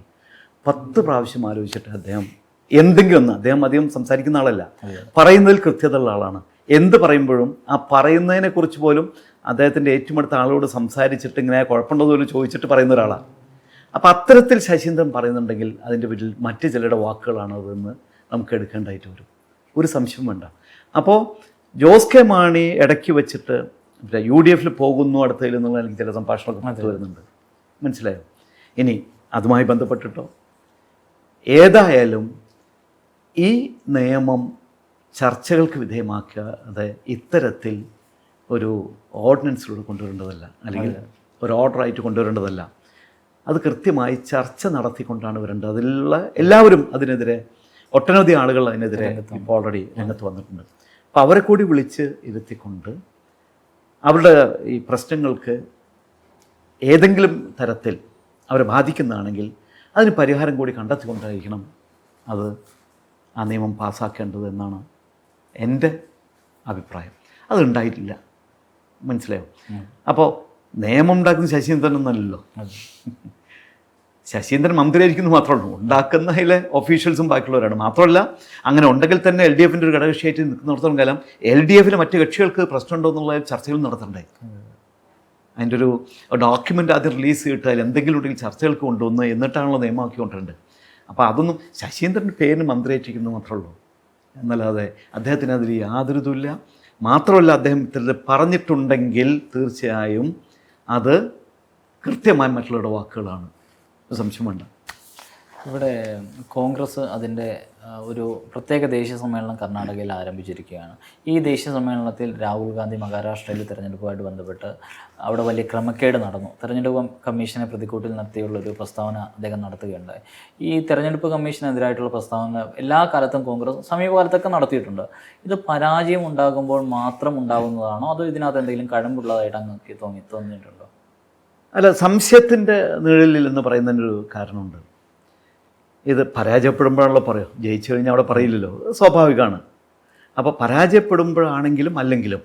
10 പ്രാവശ്യം ആലോചിച്ചിട്ട് അദ്ദേഹം എന്തെങ്കിലും ഒന്ന്, അദ്ദേഹം അധികം സംസാരിക്കുന്ന ആളല്ല, പറയുന്നതിൽ കൃത്യതയുള്ള ആളാണ്. എന്ത് പറയുമ്പോഴും ആ പറയുന്നതിനെക്കുറിച്ച് പോലും അദ്ദേഹത്തിൻ്റെ ഏറ്റവും അടുത്ത ആളോട് സംസാരിച്ചിട്ട് ഇങ്ങനെ കുഴപ്പമുണ്ടോ പോലും ചോദിച്ചിട്ട് പറയുന്ന ഒരാളാണ്. അപ്പോൾ അത്തരത്തിൽ ശശീന്ദ്രൻ പറയുന്നുണ്ടെങ്കിൽ അതിൻ്റെ പേരിൽ മറ്റ് ചിലരുടെ വാക്കുകളാണ് അതെന്ന് നമുക്ക് എടുക്കേണ്ടതായിട്ട് വരും, ഒരു സംശയം വേണ്ട. അപ്പോൾ ജോസ് കെ മാണി ഇടയ്ക്ക് വെച്ചിട്ട് UDFിൽ പോകുന്നു അടുത്തതിൽ എന്നുള്ള എനിക്ക് ചില സംഭാഷണമൊക്കെ നടത്തി വരുന്നുണ്ട്, മനസ്സിലായോ? ഇനി അതുമായി ബന്ധപ്പെട്ടിട്ടോ ഏതായാലും ഈ നിയമം ചർച്ചകൾക്ക് വിധേയമാക്കാതെ ഇത്തരത്തിൽ ഒരു ഓർഡിനൻസിലൂടെ കൊണ്ടുവരേണ്ടതല്ല, അല്ലെങ്കിൽ ഒരു ഓർഡറായിട്ട് കൊണ്ടുവരേണ്ടതല്ല. അത് കൃത്യമായി ചർച്ച നടത്തിക്കൊണ്ടാണ് വരേണ്ടത്. അതിലുള്ള എല്ലാവരും അതിനെതിരെ, ഒട്ടനവധി ആളുകൾ അതിനെതിരെ ഇപ്പോൾ ഓൾറെഡി രംഗത്ത് വന്നിട്ടുണ്ട്. അപ്പോൾ അവരെ കൂടി വിളിച്ച് ഇരുത്തിക്കൊണ്ട് അവരുടെ ഈ പ്രശ്നങ്ങൾക്ക് ഏതെങ്കിലും തരത്തിൽ അവരെ ബാധിക്കുന്നതാണെങ്കിൽ അതിന് പരിഹാരം കൂടി കണ്ടെത്തിക്കൊണ്ടായിരിക്കണം അത് ആ നിയമം പാസ്സാക്കേണ്ടത് എന്നാണ് എൻ്റെ അഭിപ്രായം. അതുണ്ടായിട്ടില്ല, മനസ്സിലായോ? അപ്പോൾ നിയമം ഉണ്ടാക്കുന്ന ശശീന്ദ്രനൊന്നല്ലോ, ശശീന്ദ്രൻ മന്ത്രിയായിരിക്കുന്നു മാത്രമേ ഉള്ളൂ, ഉണ്ടാക്കുന്നതിലെ ഒഫീഷ്യൽസും ബാക്കിയുള്ളവരാണ്. മാത്രമല്ല, അങ്ങനെ ഉണ്ടെങ്കിൽ തന്നെ LDFിൻ്റെ ഒരു ഘടകകക്ഷിയായിട്ട് നിൽക്കുന്നിടത്തോളം കാലം LDFിലെ മറ്റ് കക്ഷികൾക്ക് പ്രശ്നമുണ്ടോ എന്നുള്ള ചർച്ചകൾ നടത്തണ്ടേ? അതിൻ്റെ ഒരു ഡോക്യുമെൻ്റ് ആദ്യം റിലീസ് ചെയ്തിട്ട് അതിൽ എന്തെങ്കിലും ഉണ്ടെങ്കിൽ ചർച്ചകൾക്ക് കൊണ്ടുവന്ന് എന്നിട്ടാണല്ലോ നിയമമാക്കി കൊണ്ടുവരേണ്ടത്. അപ്പോൾ അതൊന്നും ശശീന്ദ്രൻ്റെ പേരിന് മന്ത്രിയായിട്ടിരിക്കുന്നത് മാത്രമേ ഉള്ളൂ എന്നല്ലാതെ അദ്ദേഹത്തിന് അതിൽ യാതൊരു ഇതുമില്ല. മാത്രമല്ല, അദ്ദേഹം ഇത്തരത്തിൽ പറഞ്ഞിട്ടുണ്ടെങ്കിൽ തീർച്ചയായും അത് കൃത്യമായ മറ്റുള്ളവരുടെ വാക്കുകളാണ് സംശയം വേണ്ട. ഇവിടെ കോൺഗ്രസ് അതിൻ്റെ ഒരു പ്രത്യേക ദേശീയ സമ്മേളനം കർണാടകയിൽ ആരംഭിച്ചിരിക്കുകയാണ്. ഈ ദേശീയ സമ്മേളനത്തിൽ രാഹുൽ ഗാന്ധി മഹാരാഷ്ട്രയിൽ തിരഞ്ഞെടുപ്പുമായിട്ട് ബന്ധപ്പെട്ട് അവിടെ വലിയ ക്രമക്കേട് നടന്നു. തെരഞ്ഞെടുപ്പ് കമ്മീഷനെ പ്രതിക്കൂട്ടിൽ നിർത്തിയുള്ളൊരു പ്രസ്താവന അദ്ദേഹം നടത്തുകയുണ്ടായി. ഈ തെരഞ്ഞെടുപ്പ് കമ്മീഷനെതിരായിട്ടുള്ള പ്രസ്താവന എല്ലാ കാലത്തും കോൺഗ്രസ് സമീപകാലത്തൊക്കെ നടത്തിയിട്ടുണ്ട്. ഇത് പരാജയം ഉണ്ടാകുമ്പോൾ മാത്രം ഉണ്ടാകുന്നതാണോ അതോ ഇതിനകത്ത് എന്തെങ്കിലും കഴമ്പുള്ളതായിട്ട് അങ്ങ് തോന്നിയിട്ടുണ്ടോ? അല്ല, സംശയത്തിൻ്റെ നിഴലിൽ എന്ന് പറയുന്നതിനൊരു കാരണമുണ്ട്. ഇത് പരാജയപ്പെടുമ്പോഴാണല്ലോ പറയും, ജയിച്ചു കഴിഞ്ഞാൽ അവിടെ പറയില്ലല്ലോ, സ്വാഭാവികമാണ്. അപ്പോൾ പരാജയപ്പെടുമ്പോഴാണെങ്കിലും അല്ലെങ്കിലും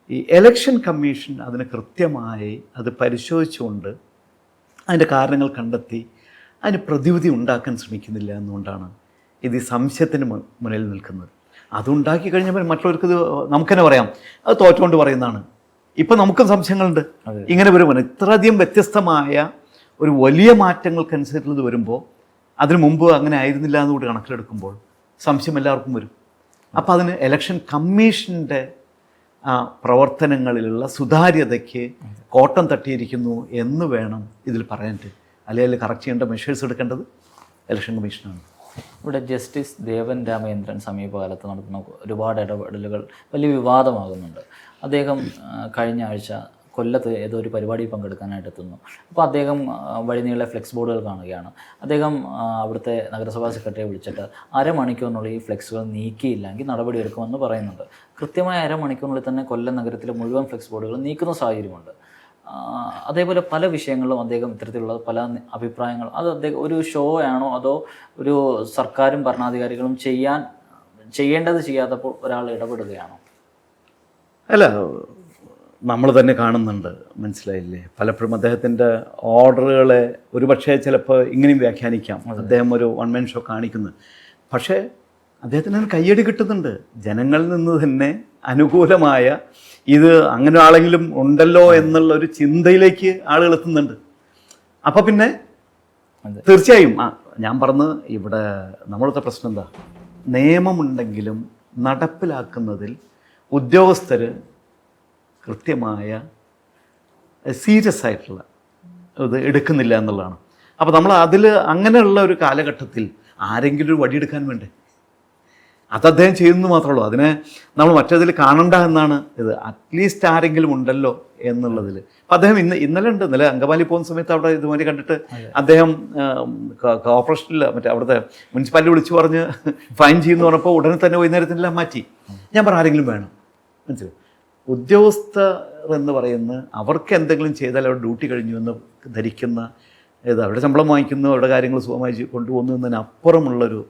ഈ ഇലക്ഷൻ കമ്മീഷൻ അതിന് കൃത്യമായി അത് പരിശോധിച്ചുകൊണ്ട് അതിൻ്റെ കാരണങ്ങൾ കണ്ടെത്തി അതിന് പ്രതിവിധി ഉണ്ടാക്കാൻ ശ്രമിക്കുന്നില്ല എന്നുകൊണ്ടാണ് ഇത് ഈ സംശയത്തിന് മുന്നിൽ നിൽക്കുന്നത്. അതുണ്ടാക്കി കഴിഞ്ഞപ്പോൾ മറ്റുള്ളവർക്ക് ഇത് നമുക്ക് തന്നെ പറയാം, അത് തോറ്റുകൊണ്ട് പറയുന്നതാണ്. ഇപ്പം നമുക്കും സംശയങ്ങളുണ്ട്, ഇങ്ങനെ വരുമ്പോൾ ഇത്രയധികം വ്യത്യസ്തമായ ഒരു വലിയ മാറ്റങ്ങൾക്കനുസരിച്ചുള്ളത് വരുമ്പോൾ അതിനു മുമ്പ് അങ്ങനെ ആയിരുന്നില്ല എന്നുകൂടി കണക്കിലെടുക്കുമ്പോൾ സംശയം എല്ലാവർക്കും വരും. അപ്പോൾ അതിന് ഇലക്ഷൻ കമ്മീഷൻ്റെ പ്രവർത്തനങ്ങളിലുള്ള സുതാര്യതയ്ക്ക് കോട്ടം തട്ടിയിരിക്കുന്നു എന്ന് വേണം ഇതിൽ പറയാനായിട്ട്. അല്ലെങ്കിൽ കറക്റ്റ് ചെയ്യേണ്ട മെഷേഴ്സ് എടുക്കേണ്ടത് ഇലക്ഷൻ കമ്മീഷനാണ്. ഇവിടെ ജസ്റ്റിസ് ദേവൻ രാമചന്ദ്രൻ സമീപകാലത്ത് നടത്തുന്ന ഒരുപാട് ഇടപെടലുകൾ വലിയ വിവാദമാകുന്നുണ്ട്. അദ്ദേഹം കഴിഞ്ഞ ആഴ്ച കൊല്ലത്ത് ഏതോ ഒരു പരിപാടിയിൽ പങ്കെടുക്കാനായിട്ട് എത്തുന്നു. അപ്പോൾ അദ്ദേഹം വഴിനീളെ ഫ്ലെക്സ് ബോർഡുകൾ കാണുകയാണ്. അദ്ദേഹം അവിടുത്തെ നഗരസഭാ സെക്രട്ടറിയെ വിളിച്ചിട്ട് അരമണിക്കൂറിനുള്ളിൽ ഈ ഫ്ലെക്സുകൾ നീക്കിയില്ലെങ്കിൽ നടപടിയെടുക്കുമെന്ന് പറയുന്നുണ്ട്. കൃത്യമായ അരമണിക്കൂറിനുള്ളിൽ തന്നെ കൊല്ലം നഗരത്തിലെ മുഴുവൻ ഫ്ലെക്സ് ബോർഡുകൾ നീക്കുന്ന സാഹചര്യമുണ്ട്. അതേപോലെ പല വിഷയങ്ങളിലും അദ്ദേഹം ഇത്തരത്തിലുള്ള പല അഭിപ്രായങ്ങൾ, അത് അദ്ദേഹം ഒരു ഷോ ആണോ അതോ ഒരു സർക്കാരും ഭരണാധികാരികളും ചെയ്യേണ്ടത് ചെയ്യാത്തപ്പോൾ ഒരാൾ ഇടപെടുകയാണോ? അല്ല, നമ്മൾ തന്നെ കാണുന്നുണ്ട്, മനസ്സിലായില്ലേ? പലപ്പോഴും അദ്ദേഹത്തിൻ്റെ ഓർഡറുകളെ ഒരു പക്ഷേ ചിലപ്പോൾ ഇങ്ങനെയും വ്യാഖ്യാനിക്കാം, അദ്ദേഹം ഒരു വൺ മാൻ ഷോ കാണിക്കുന്നത്. പക്ഷേ അദ്ദേഹത്തിന് കയ്യടി കിട്ടുന്നുണ്ട് ജനങ്ങളിൽ നിന്ന് തന്നെ അനുകൂലമായ, ഇത് അങ്ങനെ ആളെങ്കിലും ഉണ്ടല്ലോ എന്നുള്ള ഒരു ചിന്തയിലേക്ക് ആളുകൾ എത്തുന്നുണ്ട്. അപ്പോൾ പിന്നെ തീർച്ചയായും ഞാൻ പറഞ്ഞത് ഇവിടെ നമ്മളത്തെ പ്രശ്നം എന്താ, നിയമമുണ്ടെങ്കിലും നടപ്പിലാക്കുന്നതിൽ ഉദ്യോഗസ്ഥർ കൃത്യമായ സീരിയസ് ആയിട്ടുള്ള ഇത് എടുക്കുന്നില്ല എന്നുള്ളതാണ്. അപ്പോൾ നമ്മൾ അതിൽ അങ്ങനെയുള്ള ഒരു കാലഘട്ടത്തിൽ ആരെങ്കിലും ഒരു വടിയെടുക്കാൻ വേണ്ടേ? അത് അദ്ദേഹം ചെയ്യുന്നത് മാത്രമേ ഉള്ളൂ. അതിനെ നമ്മൾ മറ്റേതിൽ കാണണ്ട എന്നാണ് ഇത്. അറ്റ്ലീസ്റ്റ് ആരെങ്കിലും ഉണ്ടല്ലോ എന്നുള്ളതിൽ. അപ്പം അദ്ദേഹം ഇന്നലെ അങ്കമാലി പോകുന്ന സമയത്ത് അവിടെ ഇതുമാതിരി കണ്ടിട്ട് അദ്ദേഹം കോർപ്പറേഷനിൽ അവിടുത്തെ മുനിസിപ്പാലിറ്റി വിളിച്ചു പറഞ്ഞ് ഫൈൻ ചെയ്യുമെന്ന് പറഞ്ഞപ്പോൾ ഉടനെ തന്നെ വൈകുന്നേരത്തിനെല്ലാം മാറ്റി. ഞാൻ പറഞ്ഞ ആരെങ്കിലും വേണം, മനസ്സിലായി? ഉദ്യോഗസ്ഥർ എന്ന് പറയുന്നത് അവർക്ക് എന്തെങ്കിലും ചെയ്താൽ അവർ ഡ്യൂട്ടി കഴിഞ്ഞു എന്ന് ധരിക്കുന്ന, അവരുടെ ശമ്പളം വാങ്ങിക്കുന്നു, അവരുടെ കാര്യങ്ങൾ സുഖമായി കൊണ്ടുപോകുന്നു എന്നതിനപ്പുറമുള്ളൊരു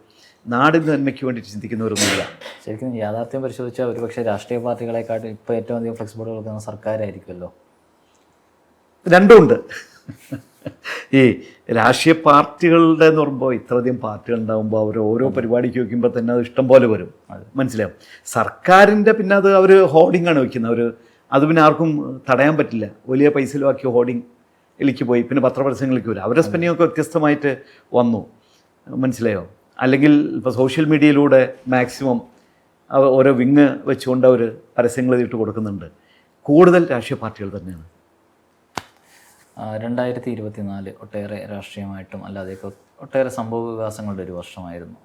നാടിൻ്റെ നന്മയ്ക്ക് വേണ്ടി ചിന്തിക്കുന്നവരൊന്നുമില്ല. ശരിക്കും യാഥാർത്ഥ്യം പരിശോധിച്ചാൽ ഒരുപക്ഷെ രാഷ്ട്രീയ പാർട്ടികളെക്കാട്ടും ഇപ്പോൾ ഏറ്റവും അധികം ഫ്ലെക്സ് ബോർഡ് കൊടുക്കുന്ന സർക്കാരായിരിക്കുമല്ലോ. രണ്ടുമുണ്ട്. ഈ രാഷ്ട്രീയ പാർട്ടികളുടെ എന്ന് പറയുമ്പോൾ ഇത്രയധികം പാർട്ടികൾ ഉണ്ടാകുമ്പോൾ അവർ ഓരോ പരിപാടിക്ക് വയ്ക്കുമ്പോൾ തന്നെ അത് ഇഷ്ടം പോലെ വരും, മനസ്സിലാവും. സർക്കാരിൻ്റെ പിന്നെ അത് അവർ ഹോർഡിംഗാണ് വയ്ക്കുന്നത്. അത് പിന്നെ ആർക്കും തടയാൻ പറ്റില്ല. വലിയ പൈസ ചിലവാക്കി ഹോർഡിങ്ങിലേക്ക് പോയി, പിന്നെ പത്രപരസ്യങ്ങളിലേക്ക് വരും. അവരുടെ സ്പെൻഡിങ്ങൊക്കെ വ്യത്യസ്തമായിട്ട് വന്നു, മനസ്സിലായോ? അല്ലെങ്കിൽ ഇപ്പോൾ സോഷ്യൽ മീഡിയയിലൂടെ മാക്സിമം ഓരോ വിങ് വെച്ചുകൊണ്ട് അവർ പരസ്യങ്ങൾ എഴുതിയിട്ട് കൊടുക്കുന്നുണ്ട്. കൂടുതൽ രാഷ്ട്രീയ പാർട്ടികൾ തന്നെയാണ്. 2024 ഒട്ടേറെ രാഷ്ട്രീയമായിട്ടും അല്ലാതെയൊക്കെ ഒട്ടേറെ സംഭവ വികാസങ്ങളുടെ ഒരു വർഷമായിരുന്നു.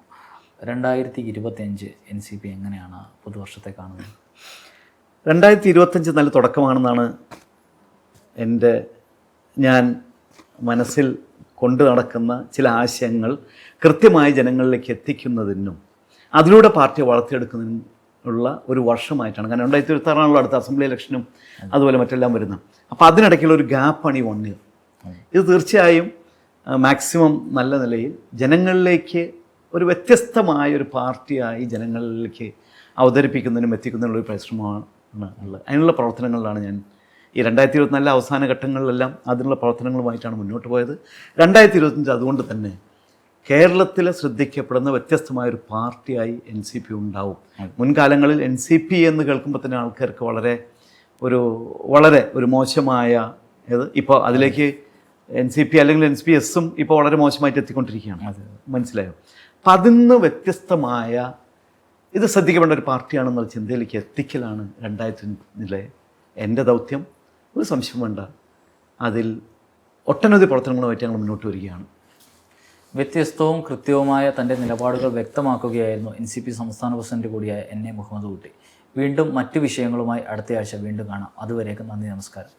2025 NCP എങ്ങനെയാണ് പുതുവർഷത്തെ കാണുന്നത്? 2025 നല്ല തുടക്കമാണെന്നാണ് ഞാൻ മനസ്സിൽ കൊണ്ടു നടക്കുന്ന ചില ആശയങ്ങൾ കൃത്യമായി ജനങ്ങളിലേക്ക് എത്തിക്കുന്നതിനും അതിലൂടെ പാർട്ടിയെ വളർത്തിയെടുക്കുന്നതിനും ഉള്ള ഒരു വർഷമായിട്ടാണ്. കാരണം 2026 അടുത്ത അസംബ്ലി ഇലക്ഷനും അതുപോലെ മറ്റെല്ലാം വരുന്നത്. അപ്പോൾ അതിനിടയ്ക്കുള്ള ഒരു ഗ്യാപ്പാണ് ഈ 1 ഇയർ. ഇത് തീർച്ചയായും മാക്സിമം നല്ല നിലയിൽ ജനങ്ങളിലേക്ക് ഒരു വ്യത്യസ്തമായ ഒരു പാർട്ടിയായി ജനങ്ങളിലേക്ക് അവതരിപ്പിക്കുന്നതിനും എത്തിക്കുന്നതിനുള്ള ഒരു പരിശ്രമമാണ് ഉള്ളത്. അതിനുള്ള പ്രവർത്തനങ്ങളിലാണ് ഞാൻ ഈ 2024 അവസാന ഘട്ടങ്ങളിലെല്ലാം അതിനുള്ള പ്രവർത്തനങ്ങളുമായിട്ടാണ് മുന്നോട്ട് പോയത്. 2025 അതുകൊണ്ട് തന്നെ കേരളത്തിലെ ശ്രദ്ധിക്കപ്പെടുന്ന വ്യത്യസ്തമായൊരു പാർട്ടിയായി NCP ഉണ്ടാവും. മുൻകാലങ്ങളിൽ NCP എന്ന് കേൾക്കുമ്പോൾ തന്നെ ആൾക്കാർക്ക് വളരെ ഒരു മോശമായ ഇപ്പോൾ അതിലേക്ക് NCP അല്ലെങ്കിൽ NPSഉം ഇപ്പോൾ വളരെ മോശമായിട്ട് എത്തിക്കൊണ്ടിരിക്കുകയാണ്, മനസ്സിലായോ? അപ്പം അതിന്ന് വ്യത്യസ്തമായ ഇത് ശ്രദ്ധിക്കപ്പെടേണ്ട ഒരു പാർട്ടിയാണെന്നുള്ള ചിന്തയിലേക്ക് എത്തിക്കലാണ് 2025 എൻ്റെ ദൗത്യം. ഒരു സംശയം വേണ്ട, അതിൽ ഒട്ടനവധി പ്രവർത്തനങ്ങളുമായിട്ട് ഞങ്ങൾ മുന്നോട്ട് വരികയാണ്. വ്യത്യസ്തവും കൃത്യവുമായ തൻ്റെ നിലപാടുകൾ വ്യക്തമാക്കുകയായിരുന്നു NCP സംസ്ഥാന പ്രസിഡന്റ് കൂടിയായ NA മുഹമ്മദ് കുട്ടി. വീണ്ടും മറ്റു വിഷയങ്ങളുമായി അടുത്തയാഴ്ച വീണ്ടും കാണാം. അതുവരേക്കും നന്ദി, നമസ്കാരം.